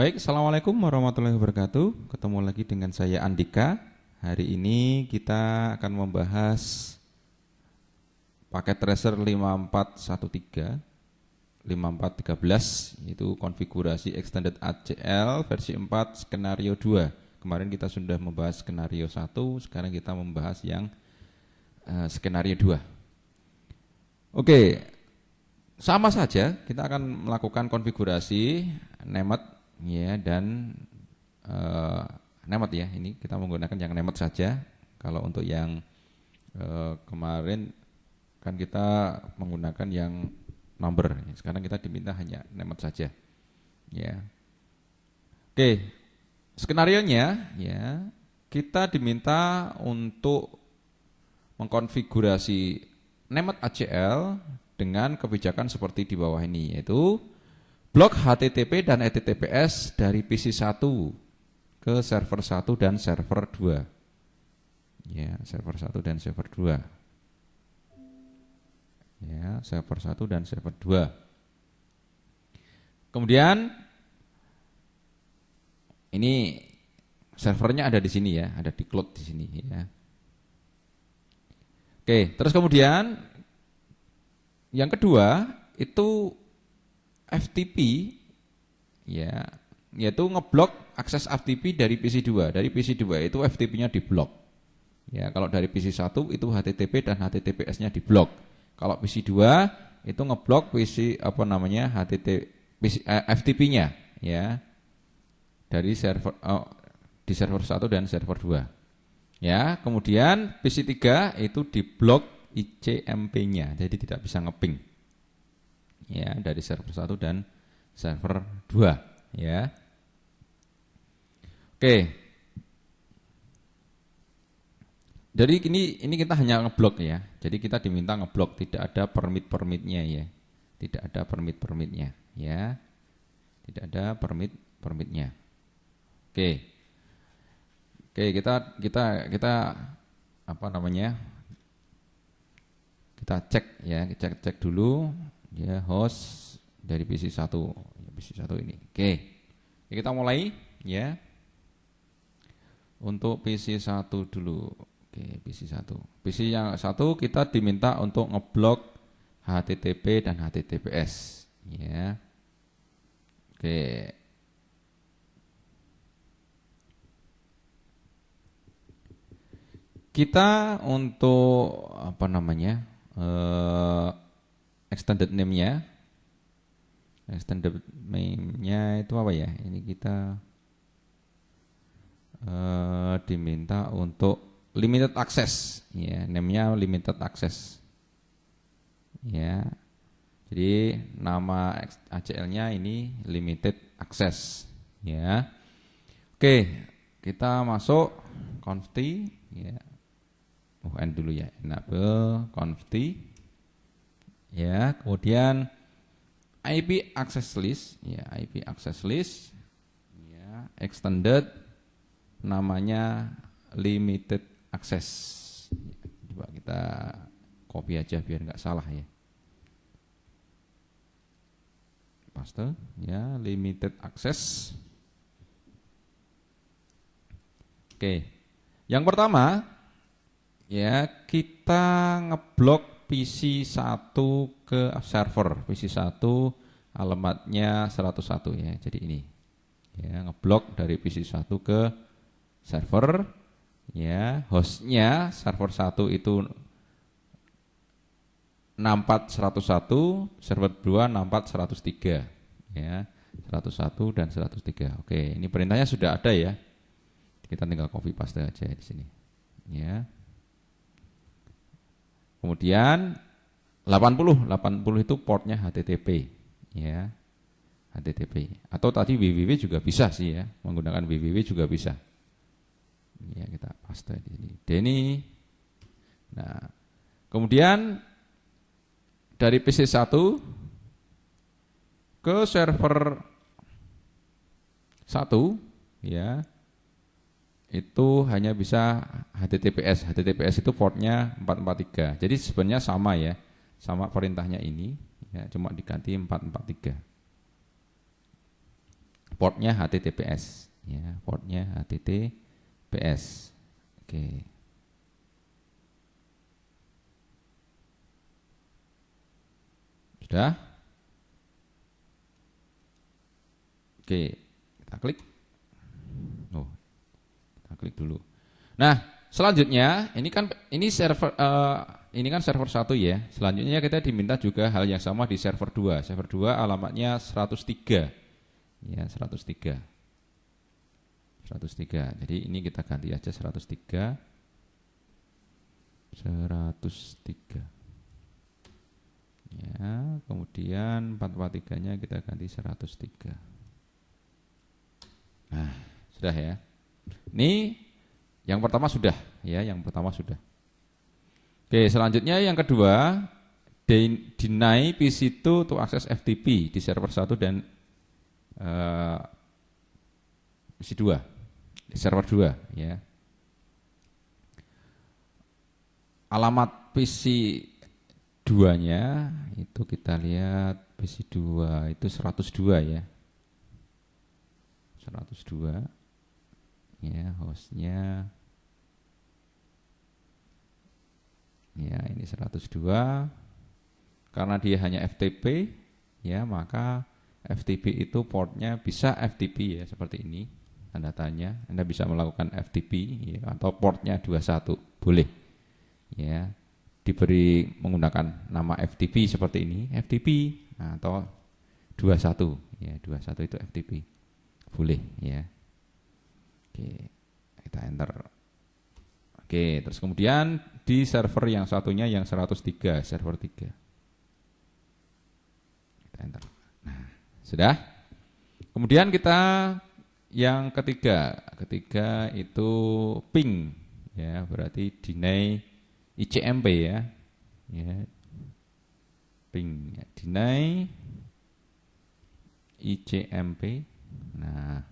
Baik, Assalamualaikum warahmatullahi wabarakatuh. Ketemu lagi dengan saya Andika. Hari ini kita akan membahas paket tracer 5413 5413, itu konfigurasi extended ACL versi 4 skenario 2. Kemarin kita sudah membahas skenario 1, sekarang kita membahas yang skenario 2. Oke, sama saja kita akan melakukan konfigurasi nemet ya, dan nemet ya, ini kita menggunakan yang nemet saja. Kalau untuk yang kemarin kan kita menggunakan yang number, sekarang kita diminta hanya nemet saja ya. Oke, skenarionya ya, kita diminta untuk mengkonfigurasi nemet ACL dengan kebijakan seperti di bawah ini, yaitu blok HTTP dan HTTPS dari PC 1 ke server 1 dan server 2. Ya, server 1 dan server 2. Ya, server 1 dan server 2. Kemudian ini servernya ada di sini ya, ada di cloud di sini ya. Oke, terus kemudian yang kedua itu FTP ya, yaitu ngeblok akses FTP dari PC 2. Dari PC 2 itu FTP-nya diblok. Ya, kalau dari PC 1 itu HTTP dan HTTPS-nya diblok. Kalau PC 2 itu ngeblok PC FTP-nya ya. Dari server di server 1 dan server 2. Ya, kemudian PC 3 itu diblok ICMP-nya. Jadi tidak bisa ngeping. Ya, dari server 1 dan server 2 ya. Oke. Jadi ini kita hanya ngeblok ya. Jadi kita diminta ngeblok, tidak ada permit-permitnya ya. Tidak ada permit-permitnya ya. Tidak ada permit-permitnya. Oke. Oke, kita apa namanya? Kita cek ya, cek dulu ya, host dari PC 1 ini. Oke. Kita mulai ya. Untuk PC 1 dulu. Oke, PC 1. PC yang 1 kita diminta untuk ngeblok HTTP dan HTTPS ya. Oke. Kita untuk apa namanya? Extended name-nya itu apa ya? Ini kita diminta untuk limited access ya, name-nya limited access ya. Jadi nama ACL-nya ini limited access ya. Oke, kita masuk conft ya. N dulu ya, enable conft ya, kemudian IP access list ya, IP access list ya, extended namanya limited access ya. Coba kita copy aja biar nggak salah ya, paste ya, limited access. Oke, yang pertama ya, kita ngeblok PC 1 ke server. PC 1 alamatnya 101 ya. Jadi ini. Ya, ngeblok dari PC 1 ke server ya. Hostnya server 1 itu 64101, server 2 64103 ya. 101 dan 103. Oke, ini perintahnya sudah ada ya. Kita tinggal copy paste aja di sini. Ya. Kemudian 80 itu portnya HTTP ya, HTTP, atau tadi www juga bisa sih ya, menggunakan www juga bisa ya. Kita paste di sini Denny. Nah, kemudian dari PC 1 ke server 1 ya, itu hanya bisa HTTPS. HTTPS itu portnya 443. Jadi sebenarnya sama ya, sama perintahnya ini ya, cuma diganti 443. portnya HTTPS ya, portnya HTTPS. Oke. Sudah? Oke, kita klik. Oh, kita klik dulu. Nah, selanjutnya ini kan server 1 ya. Selanjutnya kita diminta juga hal yang sama di server 2. Server 2 alamatnya 103. Ya, 103. 103. Jadi ini kita ganti aja 103. 103. Ya, kemudian 443-nya kita ganti 103. Nah, sudah ya. Ini yang pertama sudah, ya, yang pertama sudah. Oke, selanjutnya yang kedua, deny PC2 to access FTP di server 1 dan PC2, di server 2, ya. Alamat PC 2-nya itu kita lihat PC 2 itu 102 ya. 102 ya, hostnya ya, ini 102. Karena dia hanya FTP ya, maka FTP itu portnya bisa FTP ya, seperti ini tanda tanya. Anda bisa melakukan FTP ya, atau portnya 21 boleh ya, diberi menggunakan nama FTP seperti ini, FTP atau 21 ya, 21 itu FTP boleh ya. Oke, kita enter. Oke, terus kemudian di server yang satunya yang 103, server 3 kita enter. Nah, sudah. Kemudian kita yang ketiga itu ping ya, berarti deny ICMP ya, ping ya, deny ICMP. Nah,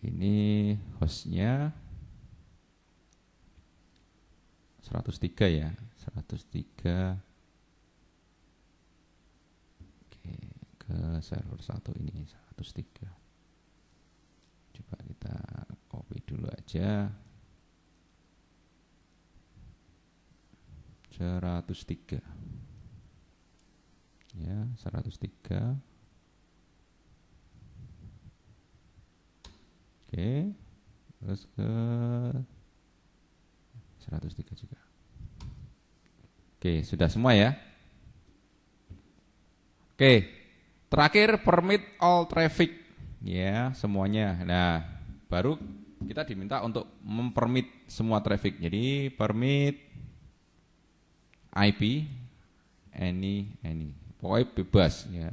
ini hostnya 103 ya, 103. Oke, ke server 1 ini 103. Coba kita copy dulu aja. 103 ya, 103. Oke, terus ke 103 juga. Oke, sudah semua ya. Oke, terakhir permit all traffic ya, semuanya. Nah, baru kita diminta untuk mempermit semua traffic. Jadi permit IP any pokoknya bebas ya.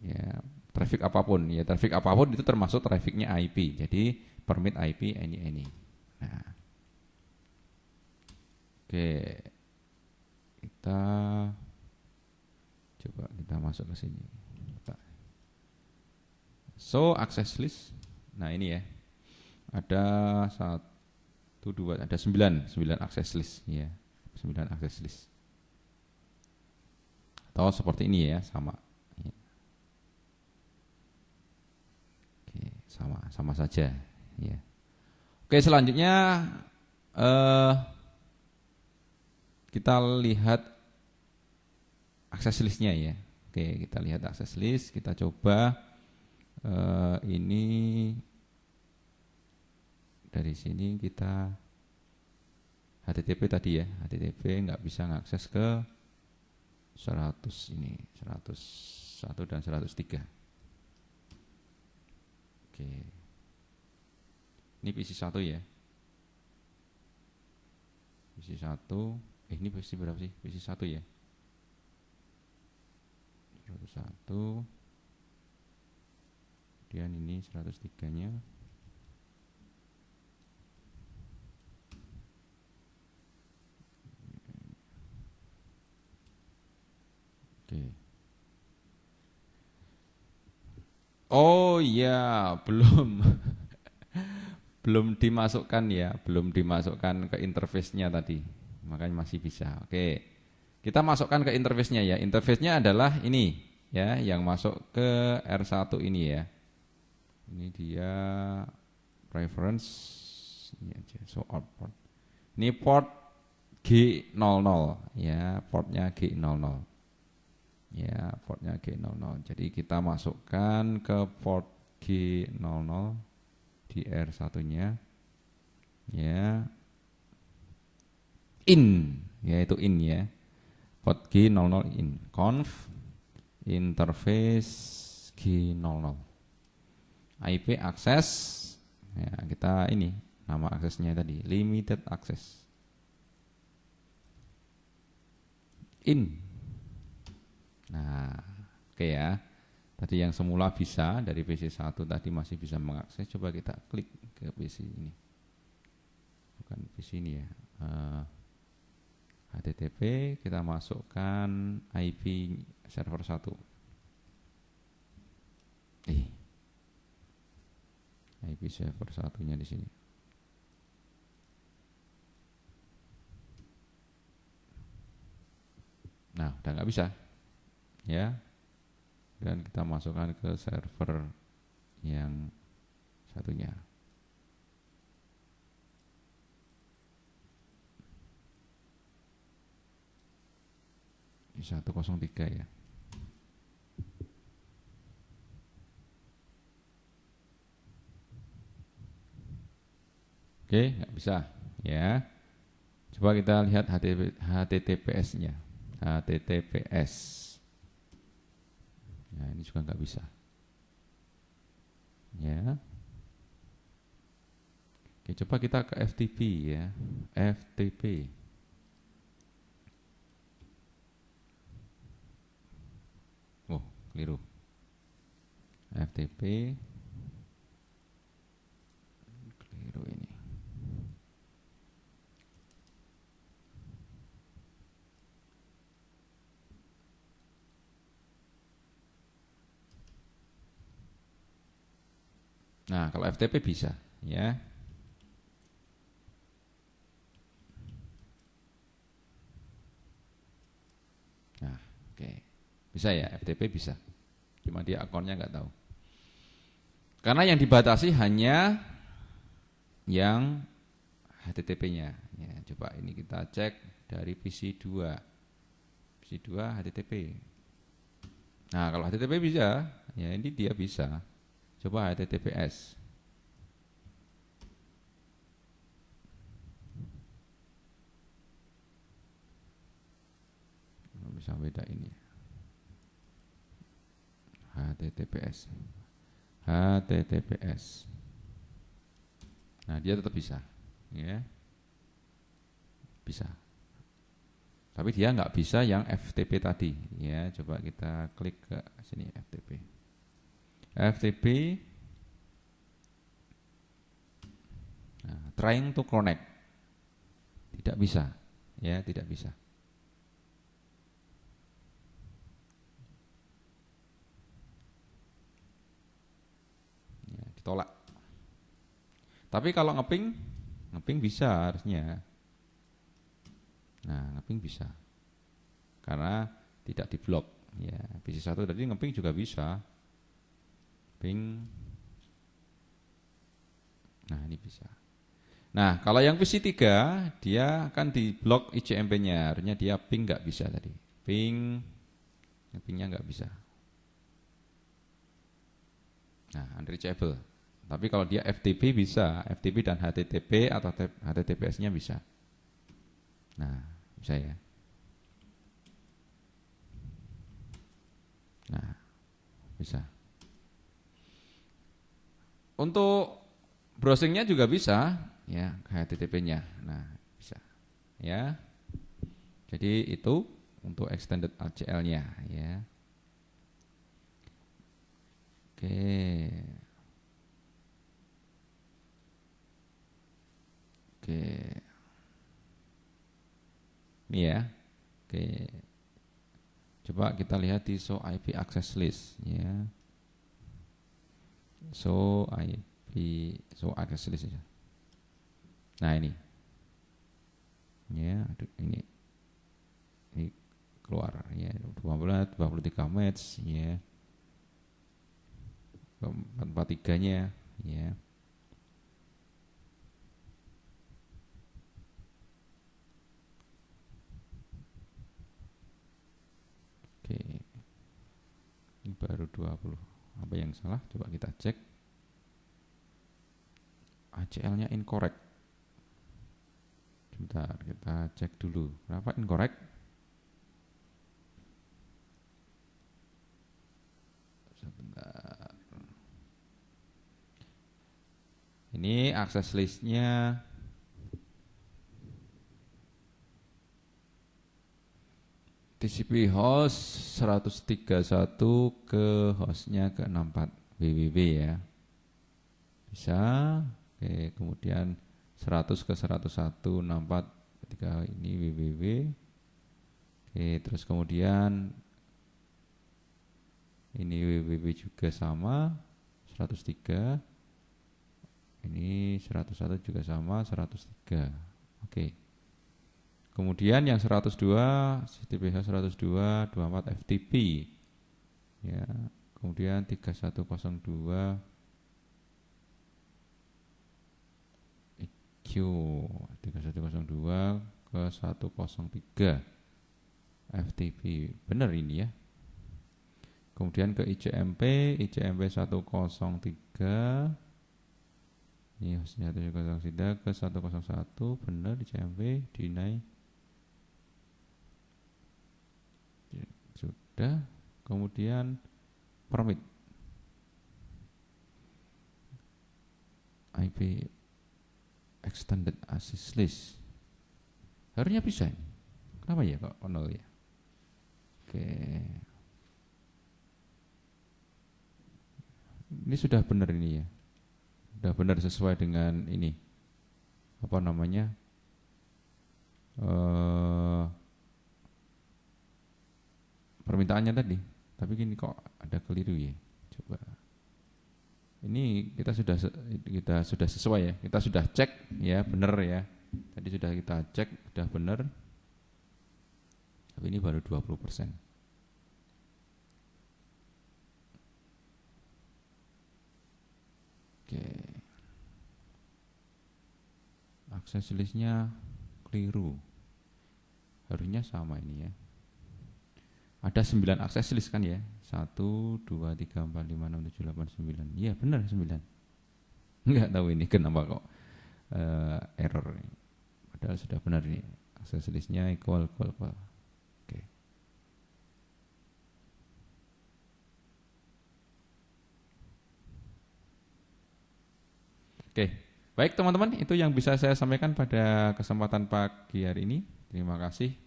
Ya, traffic apapun ya, traffic apapun itu termasuk trafficnya IP. Jadi permit IP any. Nah, oke, kita coba kita masuk ke sini. So access list. Nah ini ya, ada 1, 2, ada 9 access list ya, 9 access list. Atau seperti ini ya, sama. Sama saja ya. Oke, selanjutnya kita lihat akses listnya ya. Oke, kita lihat akses list, kita coba ini dari sini kita HTTP tadi ya, HTTP nggak bisa ngakses ke 100 ini, 101 dan 103. Oke, ini PC 1 ya, PC 1, ini PC berapa sih? PC 1 ya, 101, kemudian ini 103 nya. Oke. Oh iya, belum dimasukkan ya, belum dimasukkan ke interface-nya tadi, makanya masih bisa. Oke, kita masukkan ke interface-nya ya. Interface-nya adalah ini ya yang masuk ke R1 ini ya. Ini dia preference ini aja, so output. Ini port G00 ya, portnya G00. Ya, portnya G00. Jadi kita masukkan ke port G00 di R1-nya. Ya. In, yaitu in ya. Port G00 in. Conf interface G00. IP access, ya kita ini nama aksesnya tadi limited access. In. Nah, oke ya. Tadi yang semula bisa dari PC 1 tadi masih bisa mengakses. Coba kita klik ke PC ini. Bukan PC ini ya. HTTP kita masukkan IP server 1. IP server satunya di sini. Nah, udah nggak bisa, ya. Dan kita masukkan ke server yang satunya. Ini 103 ya. Oke, nggak bisa, ya. Coba kita lihat HTTPS-nya. HTTPS. Nah, ini juga nggak bisa. Ya. Oke, coba kita ke FTP ya. FTP. Oh, keliru. FTP. Keliru ini. Nah, kalau FTP bisa, ya. Nah, oke. Bisa ya, FTP bisa. Cuma dia akunnya nggak tahu. Karena yang dibatasi hanya yang HTTP-nya. Ya, coba ini kita cek dari PC2. PC2 HTTP. Nah, kalau HTTP bisa, ya ini dia bisa. Coba HTTPS. Bisa beda ini. HTTPS. HTTPS. Nah, dia tetap bisa, ya. Bisa. Tapi dia nggak bisa yang FTP tadi, ya. Coba kita klik ke sini FTP. FTP. Nah, trying to connect. Tidak bisa, ya, tidak bisa. Ya, ditolak. Tapi kalau ngeping bisa harusnya. Nah, ngeping bisa. Karena tidak diblok. Ya, PC1 tadi ngeping juga bisa. Ping. Nah, ini bisa. Nah, kalau yang PC3 dia akan diblok ICMP-nya. Harusnya dia ping nggak bisa tadi. Pingnya nggak bisa. Nah, unreachable. Tapi kalau dia FTP bisa, FTP dan HTTP atau HTTPS-nya bisa. Nah, bisa ya. Nah, bisa. Untuk browsingnya juga bisa, ya, HTTP-nya. Nah, bisa, ya. Jadi itu untuk extended ACL-nya, ya. Oke. Oke. Ini ya. Oke. Coba kita lihat di show IP access list, ya. Show access list aja. Nah, ini. Ya, ini keluar ya, 23 match ya. 443-nya ya. Oke. Ini baru 20. Apa yang salah? Coba kita cek. ACL-nya incorrect. Sebentar, kita cek dulu. Kenapa incorrect? Sebentar. Ini akses listnya TCP host 131 ke hostnya ke 64 www ya. Bisa. Oke, kemudian 100 ke 101 64 ketika ini www. Oke, terus kemudian ini www juga sama 103. Ini 101 juga sama 103. Oke. Kemudian yang 102 CTPH 102 24 FTP ya. Kemudian 3102 IQ 3102 ke 103 FTP. Benar ini ya. Kemudian ke ICMP 103 ini hostnya 103 ke 101 benar ICMP deny. Sudah. Kemudian permit IP extended access list harusnya bisa ini. Kenapa ya kok 0 ya? Oke, ini sudah benar ini ya, sudah benar sesuai dengan ini apa namanya permintaannya tadi, tapi gini kok ada keliru ya. Coba ini kita sudah sesuai ya, kita sudah cek ya benar ya, tadi sudah kita cek sudah benar, tapi ini baru 20%. Oke, akses listnya keliru, harusnya sama ini ya. Ada 9 akses list kan ya, 1, 2, 3, 4, 5, 6, 7, 8, 9. Iya benar 9. Enggak tahu ini kenapa kok error ini. Padahal sudah benar ini, akses listnya equal. Oke. Oke, baik teman-teman, itu yang bisa saya sampaikan pada kesempatan pagi hari ini. Terima kasih.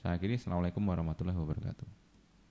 Saya akhiri. Assalamualaikum warahmatullahi wabarakatuh.